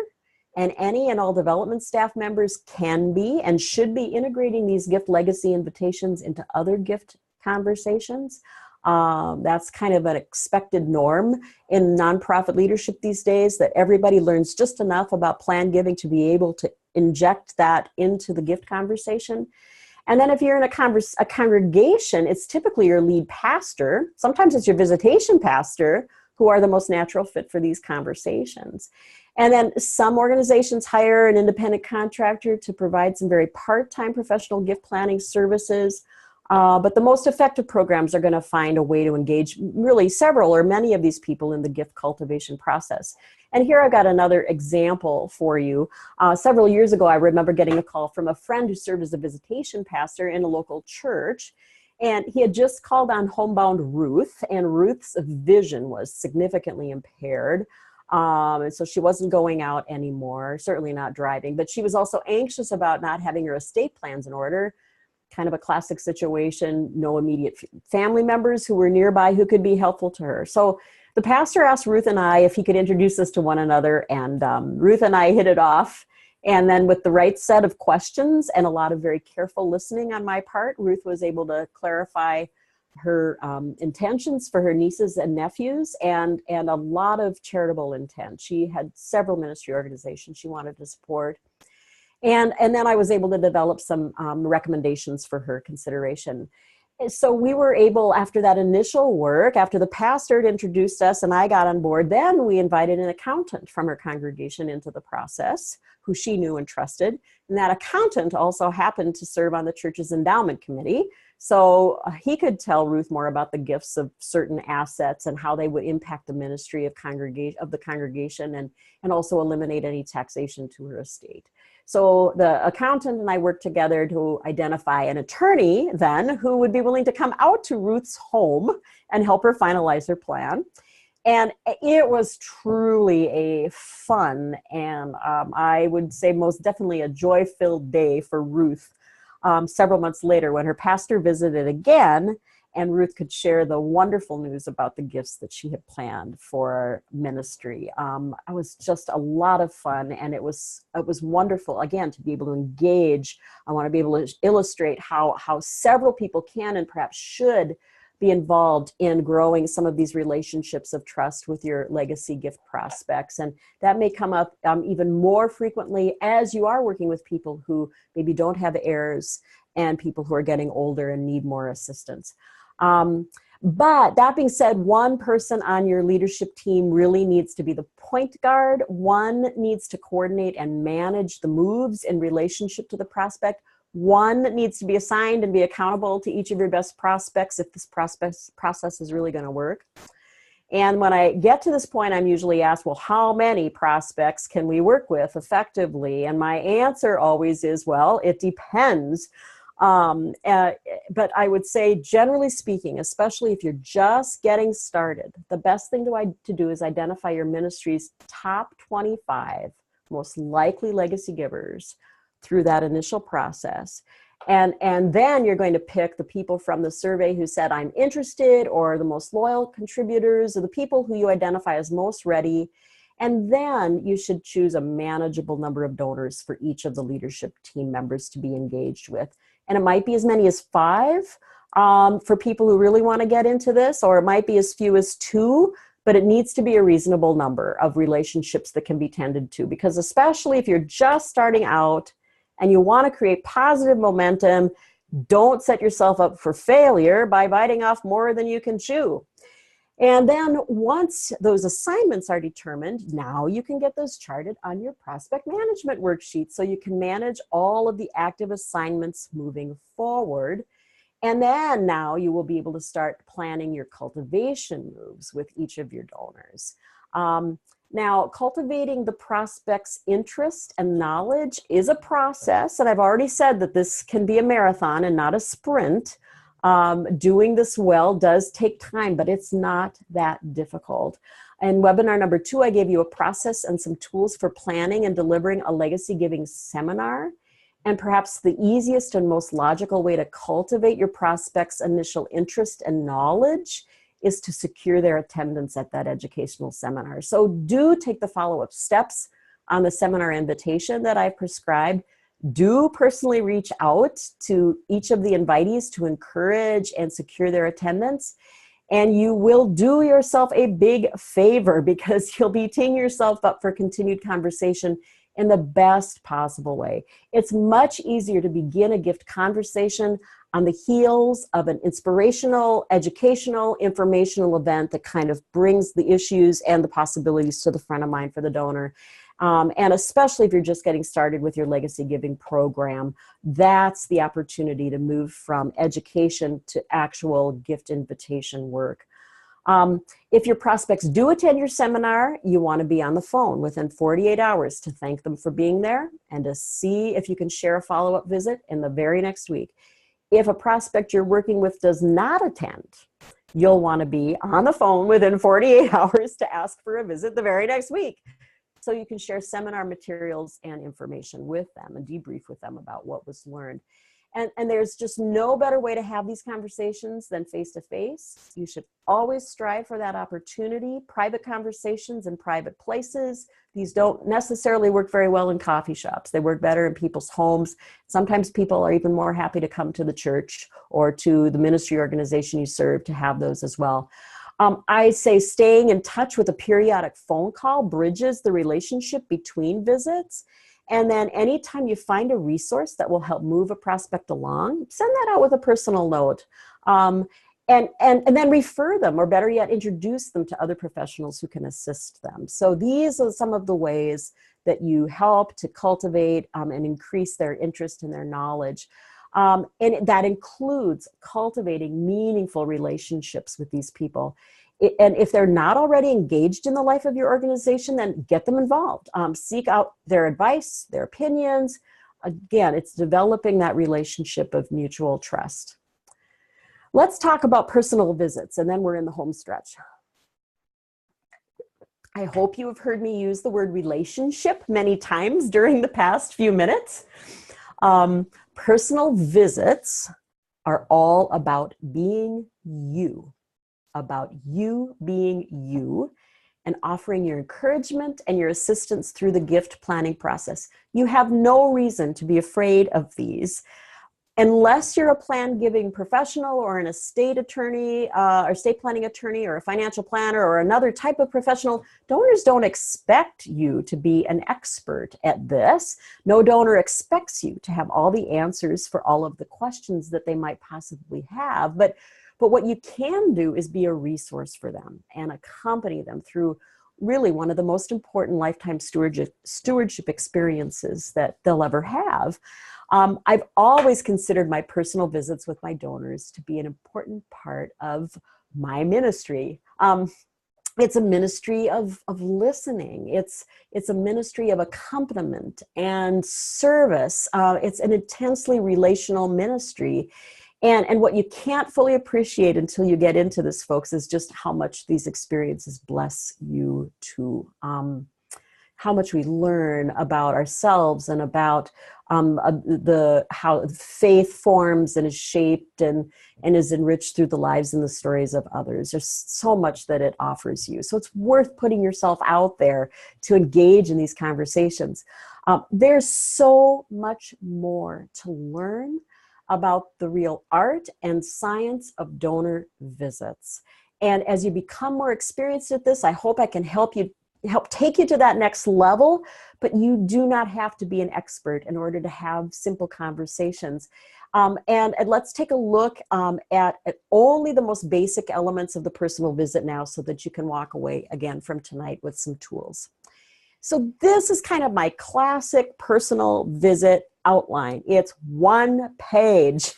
and any and all development staff members can be and should be integrating these gift legacy invitations into other gift conversations. That's kind of an expected norm in nonprofit leadership these days, that everybody learns just enough about planned giving to be able to inject that into the gift conversation. And then if you're in a congregation, it's typically your lead pastor. Sometimes it's your visitation pastor who are the most natural fit for these conversations. And then some organizations hire an independent contractor to provide some very part-time professional gift planning services. But the most effective programs are going to find a way to engage really several or many of these people in the gift cultivation process. And here I've got another example for you. Several years ago, I remember getting a call from a friend who served as a visitation pastor in a local church. And he had just called on homebound Ruth, and Ruth's vision was significantly impaired. And so she wasn't going out anymore, certainly not driving, but she was also anxious about not having her estate plans in order. Kind of a classic situation, no immediate family members who were nearby who could be helpful to her. So the pastor asked Ruth and I if he could introduce us to one another, and Ruth and I hit it off. And then with the right set of questions and a lot of very careful listening on my part, Ruth was able to clarify her intentions for her nieces and nephews, and a lot of charitable intent. She had several ministry organizations she wanted to support. And then I was able to develop some recommendations for her consideration. So we were able, after that initial work, after the pastor had introduced us and I got on board, then we invited an accountant from her congregation into the process, who she knew and trusted. And that accountant also happened to serve on the church's endowment committee. So he could tell Ruth more about the gifts of certain assets and how they would impact the ministry of the congregation, and also eliminate any taxation to her estate. So the accountant and I worked together to identify an attorney then who would be willing to come out to Ruth's home and help her finalize her plan. And it was truly a fun and I would say most definitely a joy-filled day for Ruth several months later when her pastor visited again and Ruth could share the wonderful news about the gifts that she had planned for our ministry. It was just a lot of fun, and it was wonderful, again, to be able to engage. I want to be able to illustrate how several people can and perhaps should be involved in growing some of these relationships of trust with your legacy gift prospects. And that may come up even more frequently as you are working with people who maybe don't have heirs and people who are getting older and need more assistance. But that being said, one person on your leadership team really needs to be the point guard. One needs to coordinate and manage the moves in relationship to the prospect. One needs to be assigned and be accountable to each of your best prospects if this process is really going to work. And when I get to this point, I'm usually asked, well, how many prospects can we work with effectively? And my answer always is, well, it depends. But I would say, generally speaking, especially if you're just getting started, the best thing to do is identify your ministry's top 25 most likely legacy givers through that initial process. And then you're going to pick the people from the survey who said, I'm interested, or the most loyal contributors, or the people who you identify as most ready. And then you should choose a manageable number of donors for each of the leadership team members to be engaged with. And it might be as many as 5 for people who really want to get into this, or it might be as few as 2, but it needs to be a reasonable number of relationships that can be tended to, because especially if you're just starting out and you want to create positive momentum, don't set yourself up for failure by biting off more than you can chew. And then once those assignments are determined, now you can get those charted on your prospect management worksheet so you can manage all of the active assignments moving forward. And then now you will be able to start planning your cultivation moves with each of your donors. Now, cultivating the prospect's interest and knowledge is a process, and I've already said that this can be a marathon and not a sprint. Doing this well does take time, but it's not that difficult. In webinar number 2, I gave you a process and some tools for planning and delivering a legacy giving seminar. And perhaps the easiest and most logical way to cultivate your prospect's initial interest and knowledge is to secure their attendance at that educational seminar. So do take the follow-up steps on the seminar invitation that I prescribed. Do personally reach out to each of the invitees to encourage and secure their attendance. And you will do yourself a big favor because you'll be teeing yourself up for continued conversation in the best possible way. It's much easier to begin a gift conversation on the heels of an inspirational, educational, informational event that kind of brings the issues and the possibilities to the front of mind for the donor. And especially if you're just getting started with your legacy giving program, that's the opportunity to move from education to actual gift invitation work. If your prospects do attend your seminar, you want to be on the phone within 48 hours to thank them for being there and to see if you can share a follow-up visit in the very next week. If a prospect you're working with does not attend, you'll want to be on the phone within 48 hours to ask for a visit the very next week, so you can share seminar materials and information with them and debrief with them about what was learned. And there's just no better way to have these conversations than face-to-face. You should always strive for that opportunity. Private conversations in private places, these don't necessarily work very well in coffee shops. They work better in people's homes. Sometimes people are even more happy to come to the church or to the ministry organization you serve to have those as well. I say staying in touch with a periodic phone call bridges the relationship between visits. And then anytime you find a resource that will help move a prospect along, send that out with a personal note. And then refer them, or better yet, introduce them to other professionals who can assist them. So these are some of the ways that you help to cultivate and increase their interest and their knowledge. And that includes cultivating meaningful relationships with these people. And if they're not already engaged in the life of your organization, then get them involved. Seek out their advice, their opinions. Again, it's developing that relationship of mutual trust. Let's talk about personal visits, and then we're in the home stretch. I hope you have heard me use the word relationship many times during the past few minutes. Personal visits are all about being you being you, and offering your encouragement and your assistance through the gift planning process. You have no reason to be afraid of these. Unless you're a plan giving professional or an estate attorney or estate planning attorney or a financial planner or another type of professional, donors don't expect you to be an expert at this. No donor expects you to have all the answers for all of the questions that they might possibly have. But what you can do is be a resource for them and accompany them through really one of the most important lifetime stewardship experiences that they'll ever have. I've always considered my personal visits with my donors to be an important part of my ministry. It's a ministry of listening. It's a ministry of accompaniment and service. It's an intensely relational ministry. And what you can't fully appreciate until you get into this, folks, is just how much these experiences bless you too. How much we learn about ourselves and about how faith forms and is shaped and is enriched through the lives and the stories of others. There's so much that it offers you. So it's worth putting yourself out there to engage in these conversations. There's so much more to learn about the real art and science of donor visits. And as you become more experienced at this, I hope I can help take you to that next level, but you do not have to be an expert in order to have simple conversations. And let's take a look at only the most basic elements of the personal visit now so that you can walk away again from tonight with some tools. So this is kind of my classic personal visit outline. It's one page.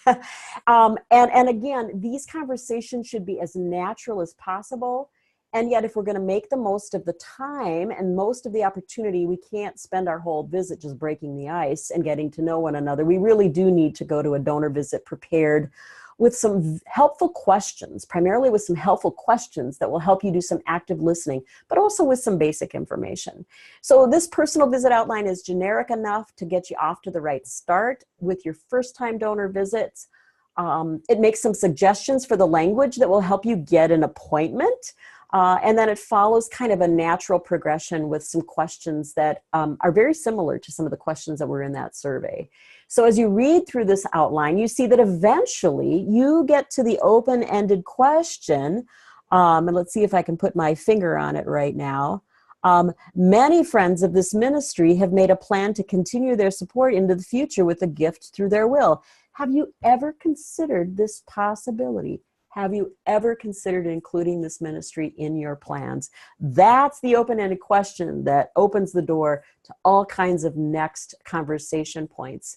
And again, these conversations should be as natural as possible. And yet, if we're going to make the most of the time and most of the opportunity, we can't spend our whole visit just breaking the ice and getting to know one another. We really do need to go to a donor visit prepared with some helpful questions, primarily with some helpful questions that will help you do some active listening, but also with some basic information. So this personal visit outline is generic enough to get you off to the right start with your first-time donor visits. It makes some suggestions for the language that will help you get an appointment. And then it follows kind of a natural progression with some questions that are very similar to some of the questions that were in that survey. So as you read through this outline, you see that eventually you get to the open-ended question, and let's see if I can put my finger on it right now. Many friends of this ministry have made a plan to continue their support into the future with a gift through their will. Have you ever considered this possibility? Have you ever considered including this ministry in your plans? That's the open-ended question that opens the door to all kinds of next conversation points.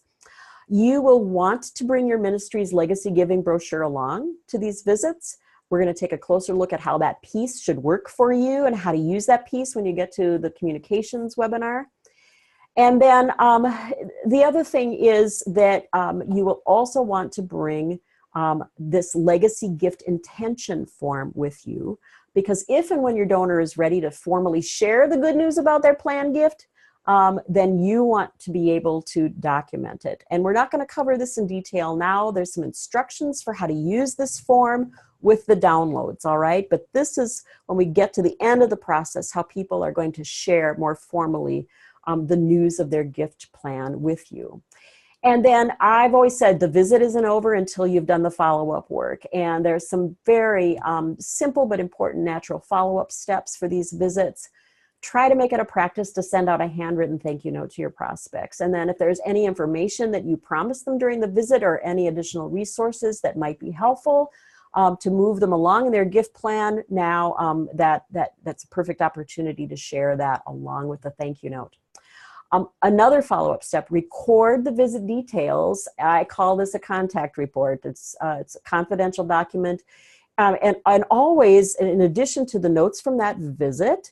You will want to bring your ministry's legacy giving brochure along to these visits. We're going to take a closer look at how that piece should work for you and how to use that piece when you get to the communications webinar. And then the other thing is that you will also want to bring this legacy gift intention form with you, because if and when your donor is ready to formally share the good news about their planned gift, then you want to be able to document it. And we're not going to cover this in detail now. There's some instructions for how to use this form with the downloads, all right? But this is when we get to the end of the process, how people are going to share more formally the news of their gift plan with you. And then I've always said the visit isn't over until you've done the follow-up work. And there's some very simple but important natural follow-up steps for these visits. Try to make it a practice to send out a handwritten thank you note to your prospects. And then if there's any information that you promised them during the visit or any additional resources that might be helpful to move them along in their gift plan, now that's a perfect opportunity to share that along with the thank you note. Another follow-up step, record the visit details. I call this a contact report. It's a confidential document. And always, in addition to the notes from that visit,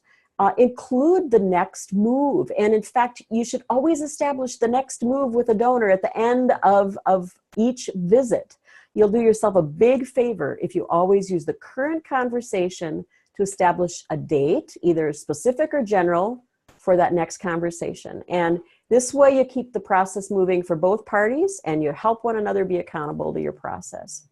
include the next move. And in fact, you should always establish the next move with a donor at the end of each visit. You'll do yourself a big favor if you always use the current conversation to establish a date, either specific or general, for that next conversation. And this way you keep the process moving for both parties and you help one another be accountable to your process.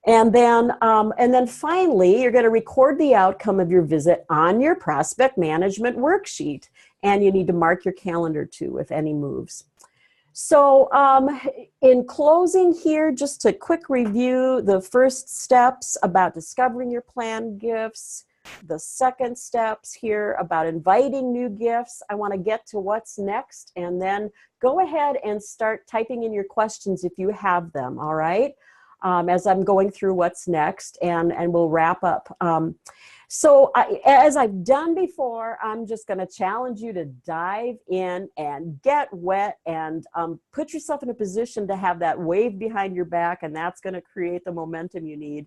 And then finally, you're going to record the outcome of your visit on your prospect management worksheet. And you need to mark your calendar too with any moves. So in closing here, just a quick review, the first steps about discovering your planned gifts, the second steps here about inviting new gifts. I want to get to what's next, and then go ahead and start typing in your questions if you have them, all right? As I'm going through what's next, and we'll wrap up. As I've done before, I'm just going to challenge you to dive in and get wet and put yourself in a position to have that wave behind your back, and that's going to create the momentum you need.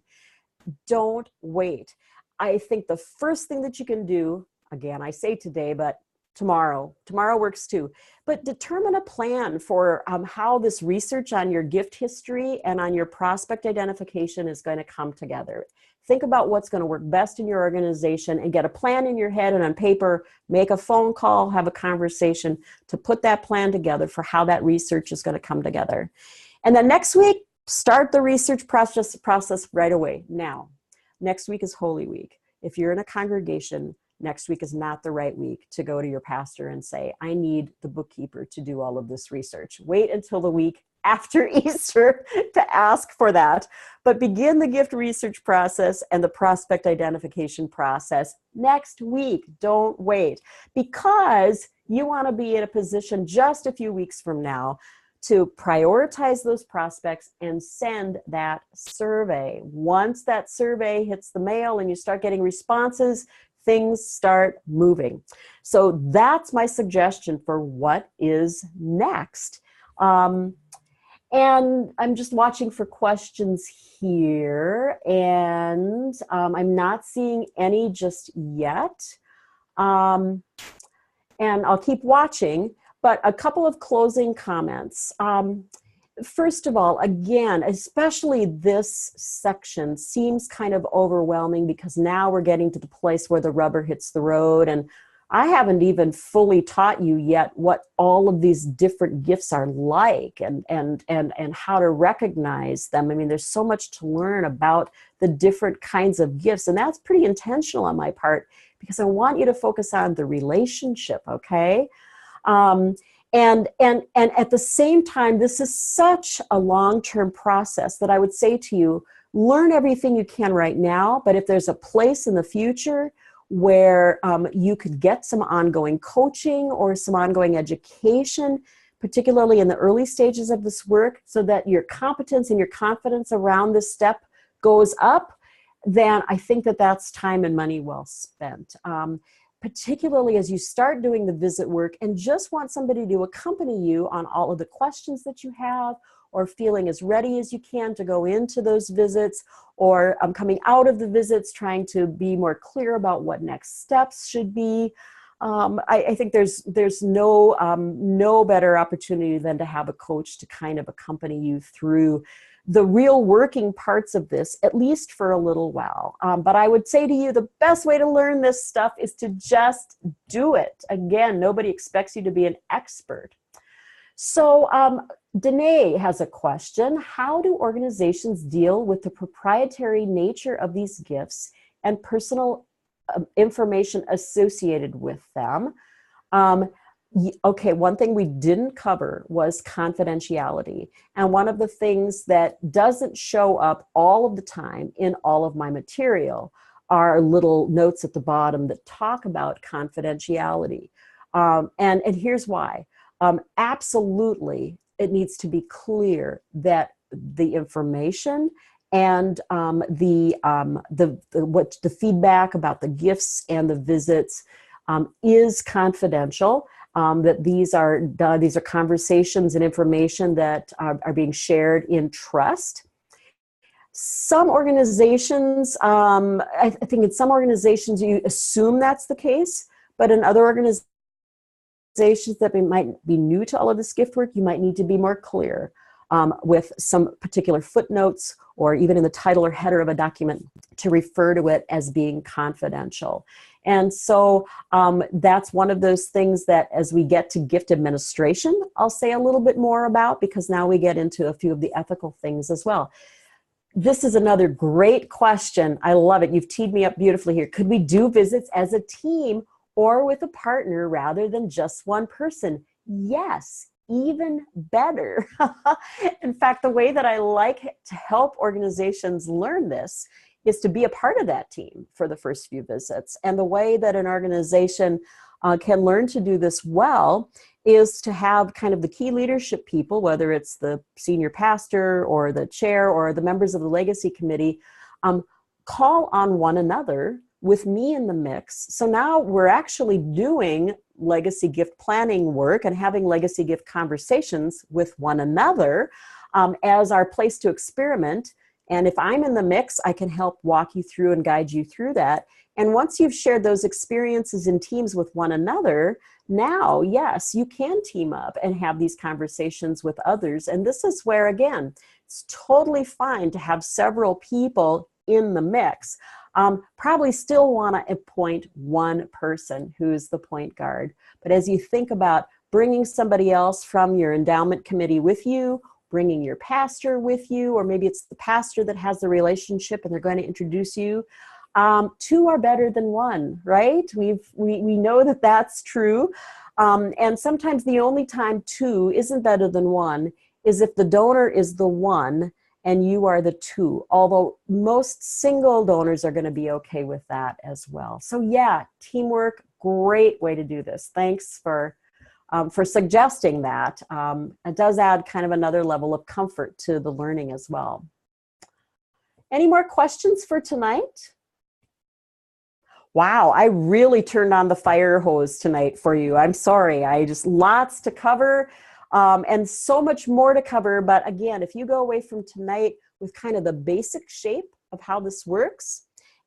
Don't wait. I think the first thing that you can do, again, I say today, but tomorrow works too, but determine a plan for how this research on your gift history and on your prospect identification is going to come together. Think about what's going to work best in your organization and get a plan in your head and on paper, make a phone call, have a conversation to put that plan together for how that research is going to come together. And then next week, start the research process right away. Now, next week is Holy Week. If you're in a congregation, next week is not the right week to go to your pastor and say, I need the bookkeeper to do all of this research. Wait until the week after Easter to ask for that. But begin the gift research process and the prospect identification process next week. Don't wait, because you want to be in a position just a few weeks from now to prioritize those prospects and send that survey. Once that survey hits the mail and you start getting responses, things start moving. So that's my suggestion for what is next. And I'm just watching for questions here, and I'm not seeing any just yet. And I'll keep watching. But a couple of closing comments. First of all, again, especially this section seems kind of overwhelming because now we're getting to the place where the rubber hits the road, and I haven't even fully taught you yet what all of these different gifts are like and how to recognize them. I mean, there's so much to learn about the different kinds of gifts, and that's pretty intentional on my part because I want you to focus on the relationship, okay? And at the same time, this is such a long-term process that I would say to you, learn everything you can right now, but if there's a place in the future where you could get some ongoing coaching or some ongoing education, particularly in the early stages of this work, so that your competence and your confidence around this step goes up, then I think that that's time and money well spent. Particularly as you start doing the visit work and just want somebody to accompany you on all of the questions that you have, or feeling as ready as you can to go into those visits, or coming out of the visits trying to be more clear about what next steps should be. I think there's no better opportunity than to have a coach to kind of accompany you through the real working parts of this, at least for a little while. But I would say to you, the best way to learn this stuff is to just do it. Again, nobody expects you to be an expert. So Danae has a question. How do organizations deal with the proprietary nature of these gifts and personal information associated with them? Okay, one thing we didn't cover was confidentiality. And one of the things that doesn't show up all of the time in all of my material are little notes at the bottom that talk about confidentiality. And here's why. Absolutely, it needs to be clear that the information and the feedback about the gifts and the visits is confidential. That these are conversations and information that are being shared in trust. Some organizations, I think in some organizations you assume that's the case, but in other organizations that might be new to all of this gift work, you might need to be more clear. with some particular footnotes, or even in the title or header of a document, to refer to it as being confidential. And so that's one of those things that as we get to gift administration, I'll say a little bit more about, because now we get into a few of the ethical things as well. This is another great question. I love it. You've teed me up beautifully here. Could we do visits as a team or with a partner rather than just one person? Yes, even better. In fact, the way that I like to help organizations learn this is to be a part of that team for the first few visits. And the way that an organization can learn to do this well is to have kind of the key leadership people, whether it's the senior pastor or the chair or the members of the legacy committee, call on one another with me in the mix. So now we're actually doing legacy gift planning work and having legacy gift conversations with one another as our place to experiment. And if I'm in the mix, I can help walk you through and guide you through that. And once you've shared those experiences in teams with one another, now, yes, you can team up and have these conversations with others. And this is where, again, it's totally fine to have several people in the mix. Probably still want to appoint one person who's the point guard. But as you think about bringing somebody else from your endowment committee with you, bringing your pastor with you, or maybe it's the pastor that has the relationship and they're going to introduce you, two are better than one, right? We know that that's true. And sometimes the only time two isn't better than one is if the donor is the one and you are the two, although most single donors are going to be okay with that as well. So yeah, teamwork, great way to do this. Thanks for suggesting that. It does add kind of another level of comfort to the learning as well. Any more questions for tonight? Wow, I really turned on the fire hose tonight for you. I'm sorry, I just lots to cover and so much more to cover. But again, if you go away from tonight with kind of the basic shape of how this works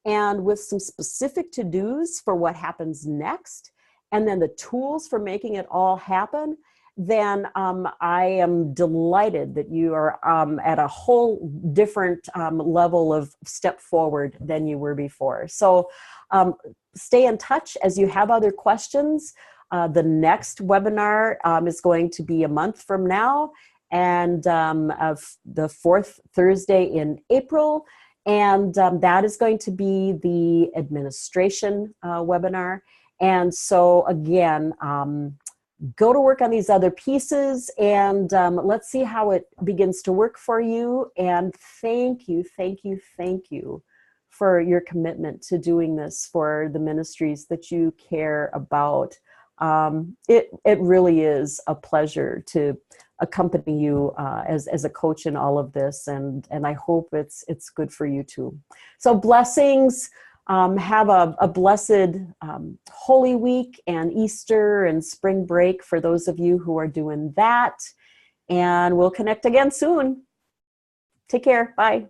and with some specific to-dos for what happens next, and then the tools for making it all happen, then I am delighted that you are at a whole different level of step forward than you were before. So stay in touch as you have other questions. The next webinar is going to be a month from now, and of the fourth Thursday in April. And that is going to be the administration webinar. And so again, go to work on these other pieces, and let's see how it begins to work for you. And thank you, thank you, thank you for your commitment to doing this for the ministries that you care about. It really is a pleasure to accompany you as a coach in all of this, and I hope it's good for you too. So blessings. Have a blessed Holy Week and Easter and spring break for those of you who are doing that. And we'll connect again soon. Take care. Bye.